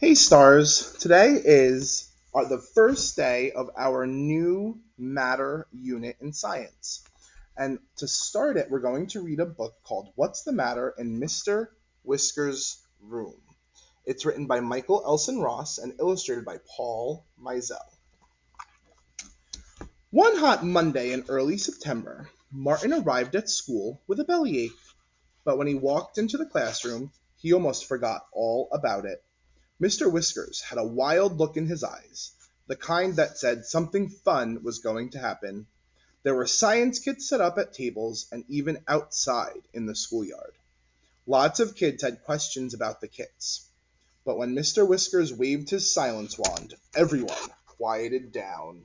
Hey stars, today is the first day of our new matter unit in science. And to start it, we're going to read a book called What's the Matter in Mr. Whiskers Room. It's written by Michael Elson Ross and illustrated by Paul Mizell. One hot Monday in early September, Martin arrived at school with a bellyache, but when he walked into the classroom, he almost forgot all about it. Mr. Whiskers had a wild look in his eyes, the kind that said something fun was going to happen. There were science kits set up at tables and even outside in the schoolyard. Lots of kids had questions about the kits. But when Mr. Whiskers waved his silence wand, everyone quieted down.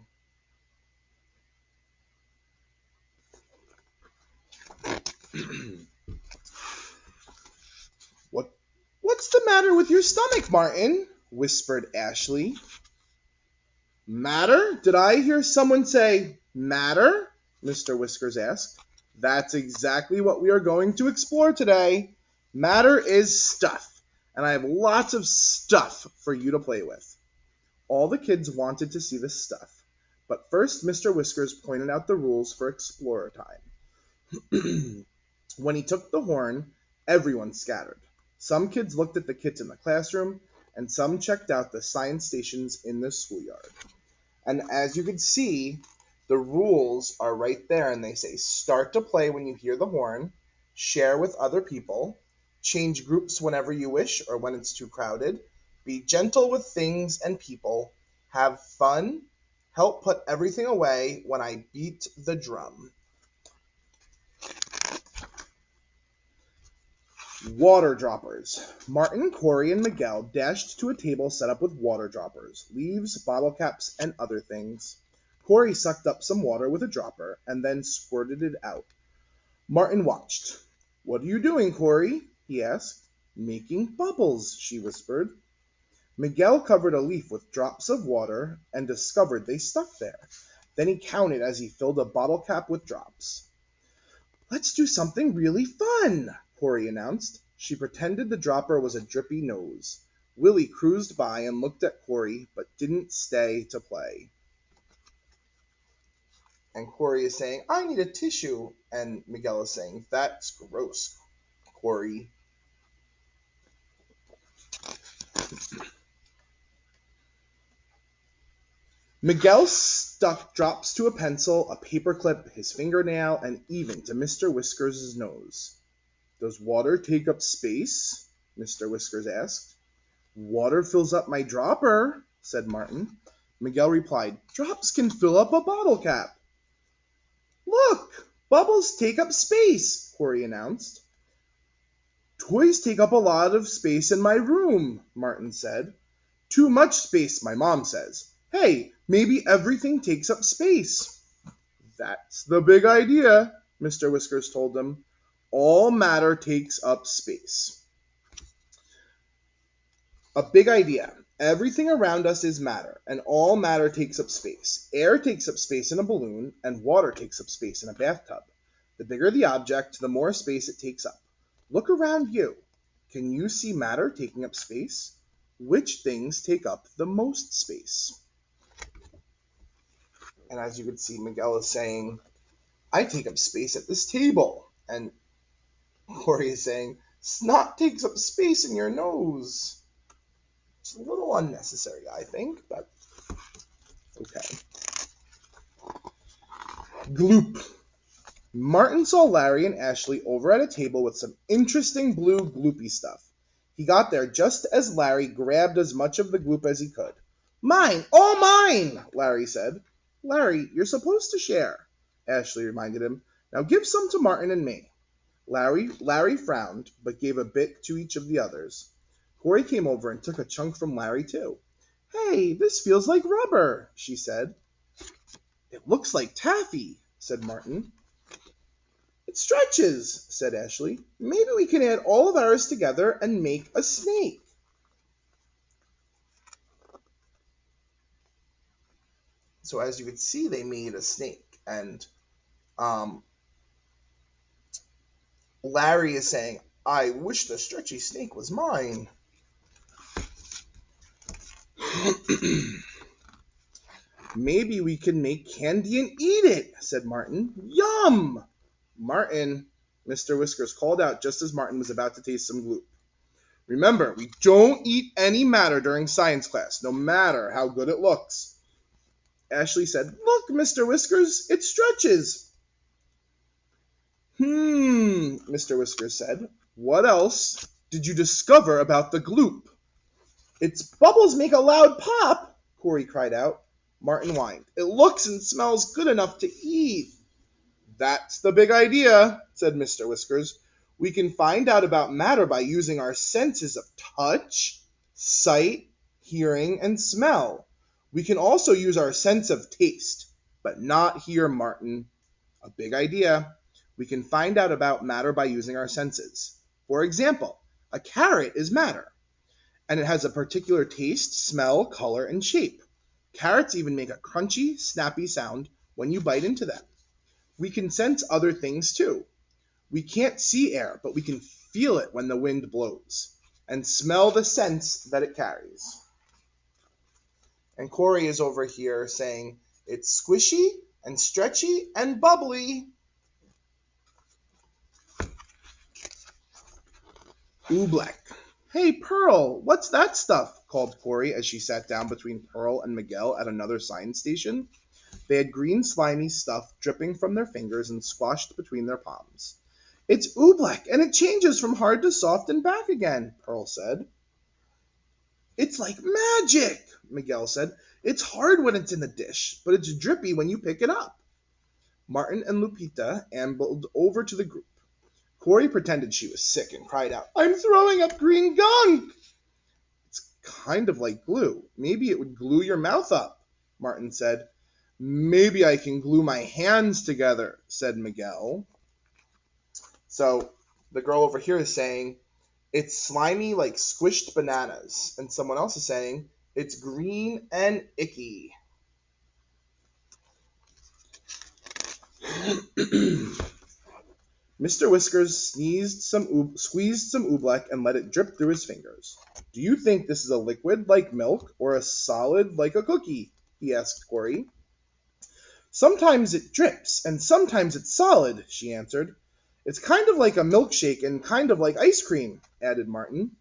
What what's the matter with your stomach, Martin? Whispered Ashley. Matter? Did I hear someone say matter? Mr. Whiskers asked. That's exactly what we are going to explore today. Matter is stuff, and I have lots of stuff for you to play with. All the kids wanted to see the stuff, but first Mr. Whiskers pointed out the rules for Explorer Time. When he took the horn, everyone scattered. Some kids looked at the kits in the classroom, and some checked out the science stations in the schoolyard. And as you can see, the rules are right there, and they say start to play when you hear the horn, share with other people, change groups whenever you wish or when it's too crowded, be gentle with things and people, have fun, help put everything away when I beat the drum. Water droppers. Martin, Corey, and Miguel dashed to a table set up with water droppers, leaves, bottle caps, and other things. Corey sucked up some water with a dropper and then squirted it out. Martin watched. What are you doing, Corey? He asked. Making bubbles, she whispered. Miguel covered a leaf with drops of water and discovered they stuck there. Then he counted as he filled a bottle cap with drops. Let's do something really fun, Corey announced. She pretended the dropper was a drippy nose. Willie cruised by and looked at Corey, but didn't stay to play. And Corey is saying, I need a tissue. And Miguel is saying, that's gross, Corey. Miguel stuck drops to a pencil, a paperclip, his fingernail, and even to Mr. Whiskers' nose. Does water take up space? Mr. Whiskers asked. Water fills up my dropper, said Martin. Miguel replied, Drops can fill up a bottle cap. Look, bubbles take up space, Corey announced. Toys take up a lot of space in my room, Martin said. Too much space, my mom says. Hey, maybe everything takes up space. That's the big idea, Mr. Whiskers told them. All matter takes up space. A big idea. Everything around us is matter, and all matter takes up space. Air takes up space in a balloon, and water takes up space in a bathtub. The bigger the object, the more space it takes up. Look around you. Can you see matter taking up space? Which things take up the most space? And as you can see, Miguel is saying, I take up space at this table. And Corey is saying, snot takes up space in your nose. It's a little unnecessary, I think, but okay. Gloop. Martin saw Larry and Ashley over at a table with some interesting blue gloopy stuff. He got there just as Larry grabbed as much of the gloop as he could. Mine! All mine! Larry said. Larry, you're supposed to share, Ashley reminded him. Now give some to Martin and me. Larry frowned, but gave a bit to each of the others. Corey came over and took a chunk from Larry, too. Hey, this feels like rubber, she said. It looks like taffy, said Martin. It stretches, said Ashley. Maybe we can add all of ours together and make a snake. So as you can see, they made a snake. And Larry is saying, I wish the stretchy snake was mine. Maybe we can make candy and eat it, said Martin. Yum! Martin, Mr. Whiskers called out just as Martin was about to taste some glue. Remember, we don't eat any matter during science class, no matter how good it looks. Ashley said, Look, Mr. Whiskers, it stretches. Mr. Whiskers said. What else did you discover about the gloop? Its bubbles make a loud pop, Corey cried out. Martin whined. It looks and smells good enough to eat. That's the big idea, said Mr. Whiskers. We can find out about matter by using our senses of touch, sight, hearing, and smell. We can also use our sense of taste, but not here, Martin. A big idea. We can find out about matter by using our senses. For example, a carrot is matter, and it has a particular taste, smell, color, and shape. Carrots even make a crunchy, snappy sound when you bite into them. We can sense other things too. We can't see air, but we can feel it when the wind blows and smell the scents that it carries. And Corey is over here saying, it's squishy and stretchy and bubbly. Oobleck. Hey, Pearl, what's that stuff? Called Corey as she sat down between Pearl and Miguel at another science station. They had green slimy stuff dripping from their fingers and squashed between their palms. It's Oobleck, and it changes from hard to soft and back again, Pearl said. It's like magic, Miguel said. It's hard when it's in the dish, but it's drippy when you pick it up. Martin and Lupita ambled over to the group. Corey pretended she was sick and cried out, I'm throwing up green gunk! It's kind of like glue. Maybe it would glue your mouth up, Martin said. Maybe I can glue my hands together, said Miguel. So the girl over here is saying, it's slimy like squished bananas. And someone else is saying, it's green and icky. Mr. Whiskers squeezed some Oobleck and let it drip through his fingers. Do you think this is a liquid like milk or a solid like a cookie? He asked Corey. Sometimes it drips and sometimes it's solid, she answered. It's kind of like a milkshake and kind of like ice cream, added Martin.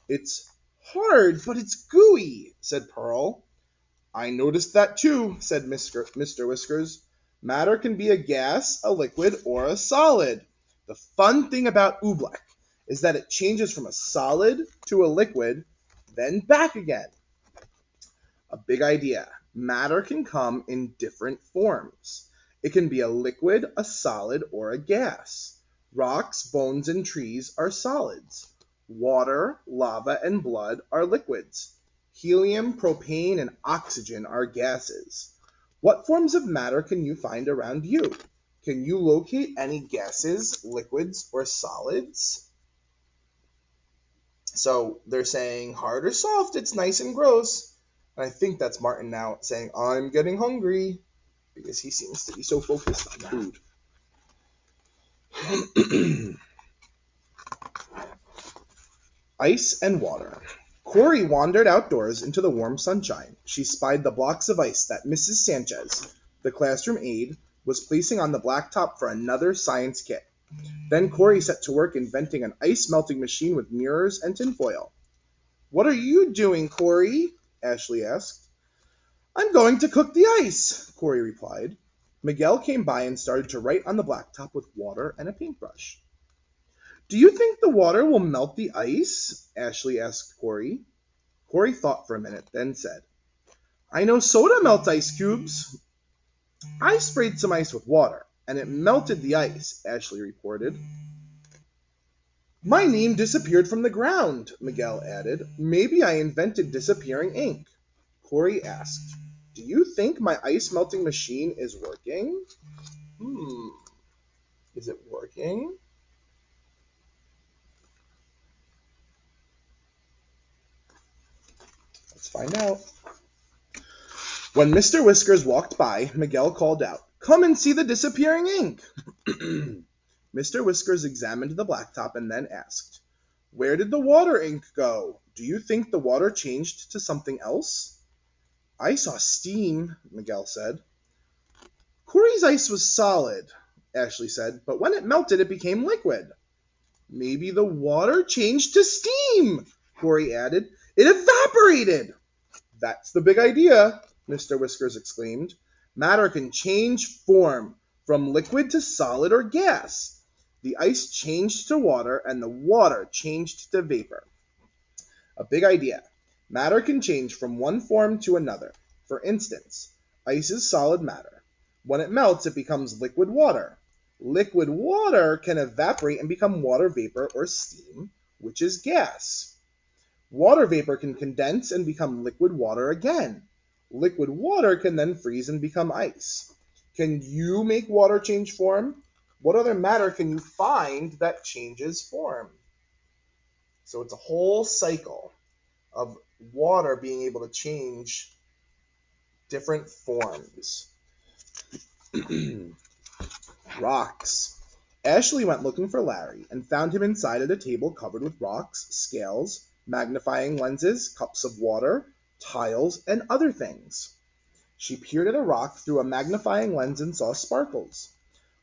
It's hard, but it's gooey, said Pearl. I noticed that too, said Mr. Whiskers. Matter can be a gas, a liquid, or a solid. The fun thing about Oobleck is that it changes from a solid to a liquid, then back again. A big idea. Matter can come in different forms. It can be a liquid, a solid, or a gas. Rocks, bones, and trees are solids. Water, lava, and blood are liquids. Helium, propane, and oxygen are gases. What forms of matter can you find around you? Can you locate any gases, liquids, or solids? So they're saying hard or soft, it's nice and gross. And I think that's Martin now saying, I'm getting hungry, because he seems to be so focused on food. Ice and water. Corey wandered outdoors into the warm sunshine. She spied the blocks of ice that Mrs. Sanchez, the classroom aide, was placing on the blacktop for another science kit. Then Corey set to work inventing an ice-melting machine with mirrors and tinfoil. What are you doing, Corey? Ashley asked. I'm going to cook the ice, Corey replied. Miguel came by and started to write on the blacktop with water and a paintbrush. Do you think the water will melt the ice? Ashley asked Corey. Corey thought for a minute, then said, I know soda melts ice cubes. I sprayed some ice with water, and it melted the ice, Ashley reported. My name disappeared from the ground, Miguel added. Maybe I invented disappearing ink. Corey asked, Do you think my ice melting machine is working? Is it working? Let's find out. When Mr. Whiskers walked by, Miguel called out, Come and see the disappearing ink. Mr. Whiskers examined the blacktop and then asked, Where did the water ink go? Do you think the water changed to something else? I saw steam, Miguel said. Corey's ice was solid, Ashley said, but when it melted, it became liquid. Maybe the water changed to steam, Corey added. It evaporated. That's the big idea, Mr. Whiskers exclaimed. Matter can change form from liquid to solid or gas. The ice changed to water, and the water changed to vapor. A big idea. Matter can change from one form to another. For instance, ice is solid matter. When it melts, it becomes liquid water. Liquid water can evaporate and become water vapor or steam, which is gas. Water vapor can condense and become liquid water again. Liquid water can then freeze and become ice. Can you make water change form? What other matter can you find that changes form? So it's a whole cycle of water being able to change different forms. Rocks. Ashley went looking for Larry and found him inside at a table covered with rocks, scales, magnifying lenses, cups of water, tiles, and other things. She peered at a rock through a magnifying lens and saw sparkles.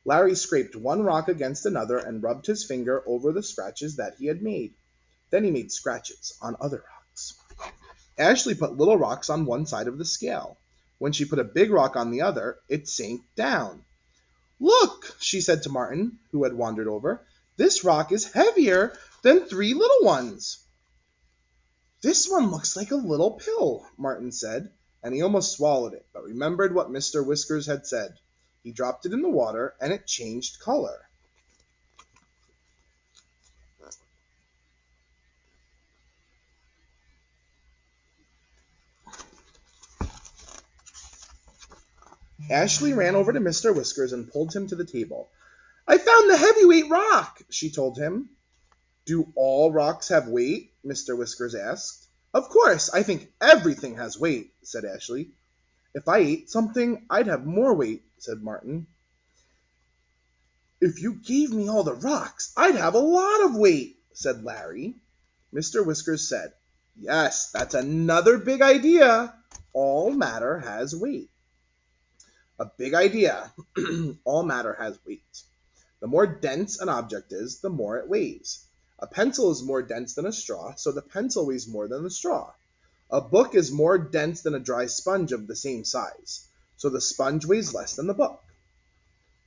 Larry scraped one rock against another and rubbed his finger over the scratches that he had made. Then he made scratches on other rocks. Ashley put little rocks on one side of the scale. When she put a big rock on the other, it sank down. Look, she said to Martin, who had wandered over. This rock is heavier than 3 little ones. This one looks like a little pill, Martin said, and he almost swallowed it, but remembered what Mr. Whiskers had said. He dropped it in the water, and it changed color. Ashley ran over to Mr. Whiskers and pulled him to the table. I found the heavyweight rock, she told him. Do all rocks have weight? Mr. Whiskers asked. Of course, I think everything has weight, said Ashley. If I ate something, I'd have more weight, said Martin. If you gave me all the rocks, I'd have a lot of weight, said Larry. Mr. Whiskers said, Yes, that's another big idea. All matter has weight. A big idea. All matter has weight. The more dense an object is, the more it weighs. A pencil is more dense than a straw, so the pencil weighs more than the straw. A book is more dense than a dry sponge of the same size, so the sponge weighs less than the book.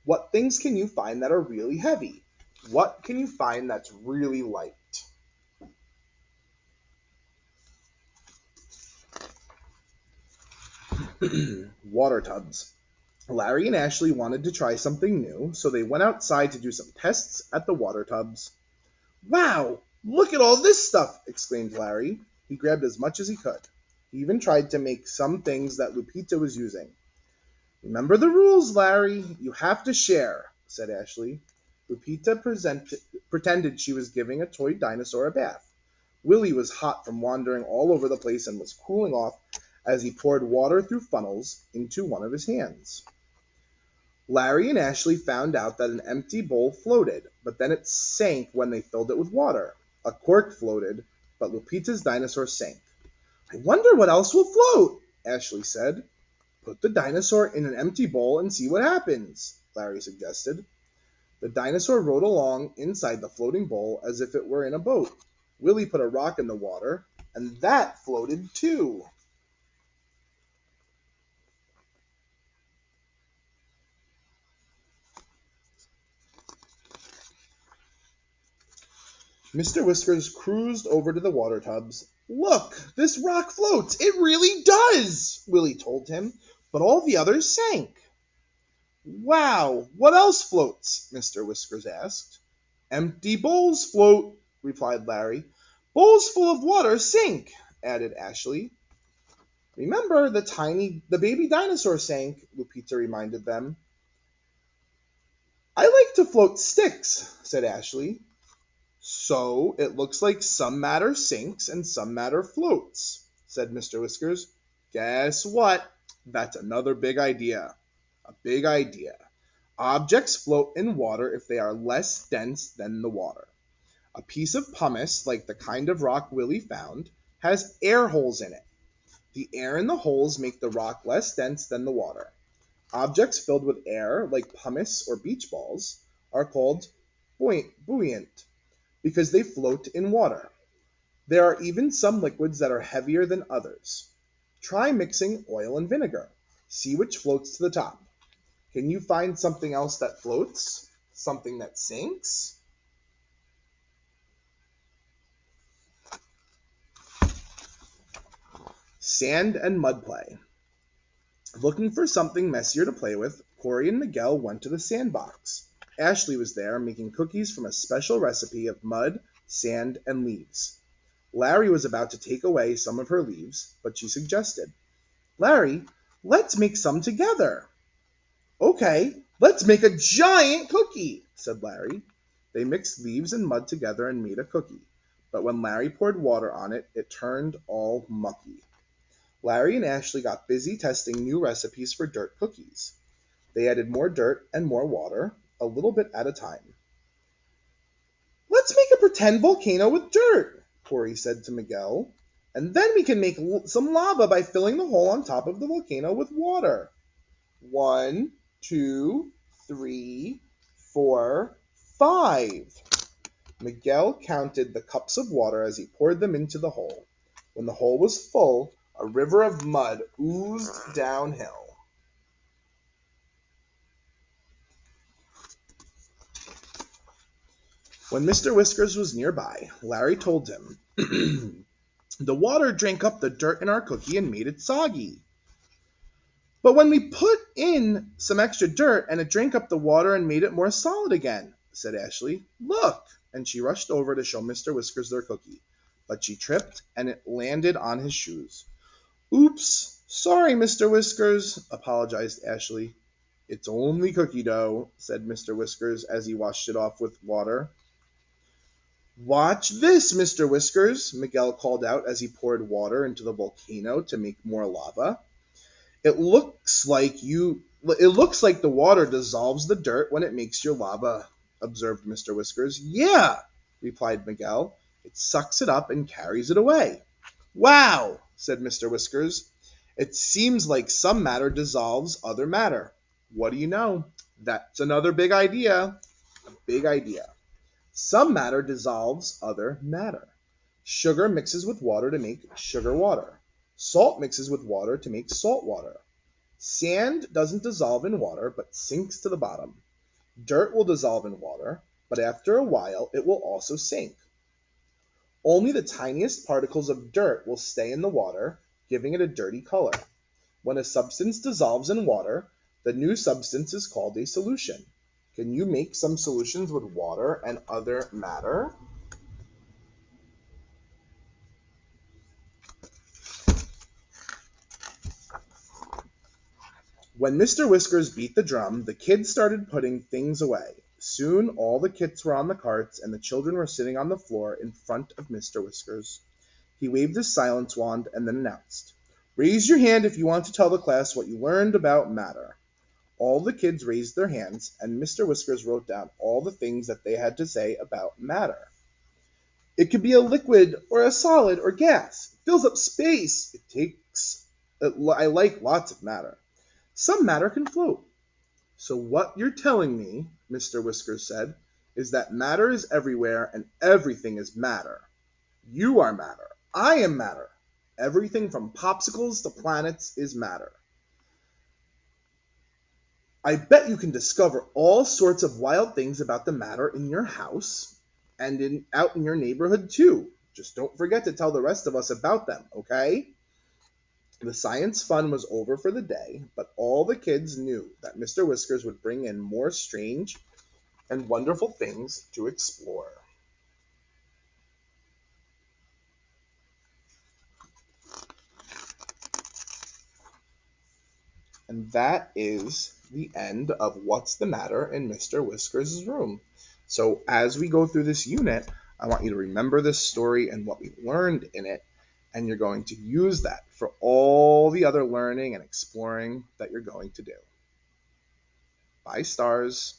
What things can you find that are really heavy? What can you find that's really light? Water tubs. Larry and Ashley wanted to try something new, so they went outside to do some tests at the water tubs. Wow, look at all this stuff, exclaimed Larry. He grabbed as much as he could. He even tried to make some things that Lupita was using. Remember the rules, Larry. You have to share, said Ashley. Lupita pretended she was giving a toy dinosaur a bath. Willie was hot from wandering all over the place and was cooling off as he poured water through funnels into one of his hands. Larry and Ashley found out that an empty bowl floated, but then it sank when they filled it with water. A cork floated, but Lupita's dinosaur sank. I wonder what else will float, Ashley said. Put the dinosaur in an empty bowl and see what happens, Larry suggested. The dinosaur rode along inside the floating bowl as if it were in a boat. Willie put a rock in the water, and that floated too. Mr. Whiskers cruised over to the water tubs. Look, this rock floats. It really does, Willie told him, but all the others sank. Wow, what else floats? Mr. Whiskers asked. Empty bowls float, replied Larry. Bowls full of water sink, added Ashley. Remember, the baby dinosaur sank, Lupita reminded them. I like to float sticks, said Ashley. So it looks like some matter sinks and some matter floats, said Mr. Whiskers. Guess what? That's another big idea. A big idea. Objects float in water if they are less dense than the water. A piece of pumice, like the kind of rock Willie found, has air holes in it. The air in the holes make the rock less dense than the water. Objects filled with air, like pumice or beach balls, are called buoyant because they float in water. There are even some liquids that are heavier than others. Try mixing oil and vinegar. See which floats to the top. Can you find something else that floats? Something that sinks? Sand and mud play. Looking for something messier to play with, Corey and Miguel went to the sandbox. Ashley was there making cookies from a special recipe of mud, sand, and leaves. Larry was about to take away some of her leaves, but she suggested, "Larry, let's make some together." "Okay, let's make a giant cookie," said Larry. They mixed leaves and mud together and made a cookie, but when Larry poured water on it, it turned all mucky. Larry and Ashley got busy testing new recipes for dirt cookies. They added more dirt and more water, a little bit at a time. "Let's make a pretend volcano with dirt," Corey said to Miguel, "and then we can make some lava by filling the hole on top of the volcano with water." 1, 2, 3, 4, 5. Miguel counted the cups of water as he poured them into the hole. When the hole was full, a river of mud oozed downhill. When Mr. Whiskers was nearby, Larry told him, "The water drank up the dirt in our cookie and made it soggy." "But when we put in some extra dirt and it drank up the water and made it more solid again," said Ashley. "Look!" And she rushed over to show Mr. Whiskers their cookie. But she tripped and it landed on his shoes. "Oops, sorry, Mr. Whiskers," apologized Ashley. "It's only cookie dough," said Mr. Whiskers as he washed it off with water. "Watch this, Mr. Whiskers," Miguel called out as he poured water into the volcano to make more lava. It looks like the water dissolves the dirt when it makes your lava," observed Mr. Whiskers. "Yeah," replied Miguel. "It sucks it up and carries it away." "Wow," said Mr. Whiskers. "It seems like some matter dissolves other matter." What do you know? That's another big idea. A big idea. Some matter dissolves other matter. Sugar mixes with water to make sugar water. Salt mixes with water to make salt water. Sand doesn't dissolve in water but sinks to the bottom. Dirt will dissolve in water, but after a while it will also sink. Only the tiniest particles of dirt will stay in the water, giving it a dirty color. When a substance dissolves in water, the new substance is called a solution. Can you make some solutions with water and other matter? When Mr. Whiskers beat the drum, the kids started putting things away. Soon all the kits were on the carts, and the children were sitting on the floor in front of Mr. Whiskers. He waved his silence wand and then announced, "Raise your hand if you want to tell the class what you learned about matter." All the kids raised their hands, and Mr. Whiskers wrote down all the things that they had to say about matter. "It could be a liquid or a solid or gas. It fills up space. I like lots of matter. Some matter can float." "So what you're telling me," Mr. Whiskers said, "is that matter is everywhere and everything is matter. You are matter. I am matter. Everything from popsicles to planets is matter. I bet you can discover all sorts of wild things about the matter in your house and out in your neighborhood too. Just don't forget to tell the rest of us about them, okay?" The science fun was over for the day, but all the kids knew that Mr. Whiskers would bring in more strange and wonderful things to explore. And that is the end of What's the Matter in Mr. Whiskers' Room. So as we go through this unit, I want you to remember this story and what we learned in it, and you're going to use that for all the other learning and exploring that you're going to do. Bye, stars.